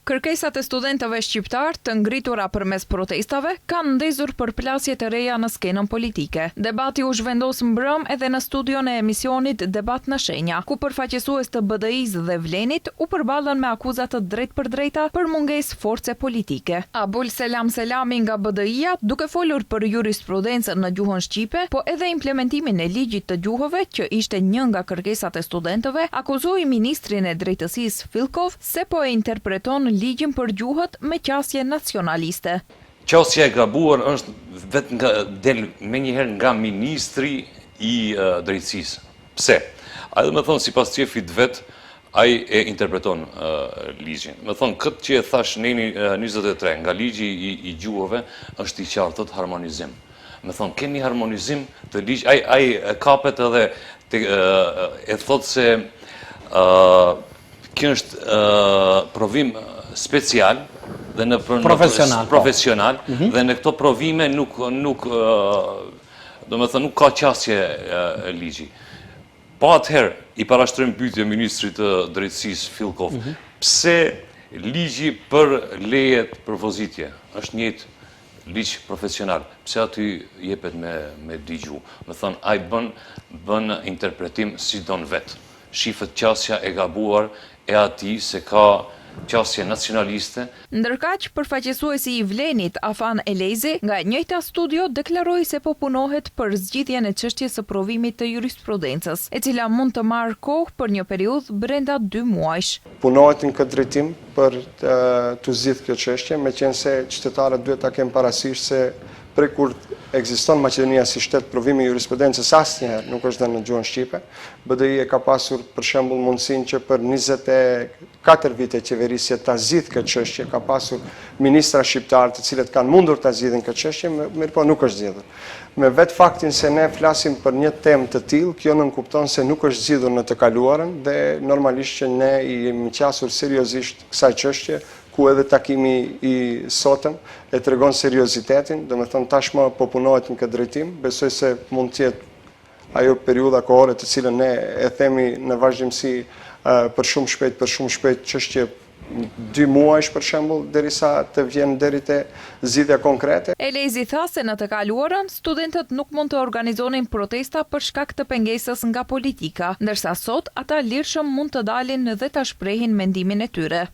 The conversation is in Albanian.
Kërkesat e studentëve shqiptar të ngritura përmes protestave kanë ndezur përplasje të reja në skenën politike. Debati u zhvendos mbrëm edhe në studion e emisionit Debat në Shenja, ku përfaqësues të BDI-s dhe Vlenit u përballën me akuzat të drejtpërdrejta për mungesë force politike. Abul Selam Selami nga BDI-ja, duke folur për jurisprudencën në gjuhën shqipe, po edhe implementimin e ligjit të gjuhëve, që ishte një nga kërkesat e studentëve, akuzoi ministrin e drejtësisë Filkov se po e interpreton ligjin për gjuhët me qasje nacionaliste. Qasja e gabuar është vetë del menjëherë nga ministri i drejtësisë. Pse? A dhe me thonë, sipas qefit vetë, ai e interpreton ligjin. Me thonë, këtë që e thash neni 23 nga ligji i gjuhëve është i qartë, thot harmonizim. Me thonë, keni harmonizim të ligj, ai kapet edhe e thot se kjo është provim special dhe në profesional dhe në këto provime nuk ka qasje ligji. Pa atëherë i parashtrojmë pyetje ministrit të drejtësisë Filkov, pse ligji për lejet për vozitje është njëjtë ligj profesional, pse aty jepet me digju? Me thonë, ai bën interpretim si don vetë. Shifet qasja e gabuar e ati se ka qasje nacionaliste. Ndërkaq, përfaqësuesi i Vlenit, Afan Elezi, nga njëjta studio deklaroi se po punohet për zgjidhjen e çështjes së provimit të jurisprudencës, e cila mund të marrë kohë për një periudhë brenda 2 muajsh. Punohet në këtë drejtim për të zgjidhur kjo çështje, meqense qytetarët duhet ta kenë parasysh se prej kur ekziston Maqedonia si shtet, provimi i jurisprudencës asnjëherë nuk është dhënë në gjuhën shqipe. BDI e ka pasur për shembull mundësinë që për 24 vite qeverisje ta zgjidhë këtë çështje, ka pasur ministra shqiptar të cilët kanë mundur ta zgjidhin këtë çështje, mirëpo nuk është zgjidhur. Me vetë faktin se ne flasim për një temë të tillë, kjo nënkupton se nuk është zgjidhur në të kaluarën dhe normalisht që ne i jemi qasur seriozisht kësaj çështje, ku edhe takimi i sotëm e tregon seriozitetin, do me thonë tashmë po punohet në këtë drejtim, besoj se mund të jetë ajo periudha kohore të cilën ne e themi në vazhdimsi për shumë shpejt çështje 2 muajsh për shembull, derisa të vjen deri te zgjidhja konkrete. Elezi tha se në të kaluarën studentët nuk mund të organizonin protesta për shkak të pengesës nga politika, ndërsa sot ata lirshëm mund të dalin dhe ta shprehin mendimin e tyre.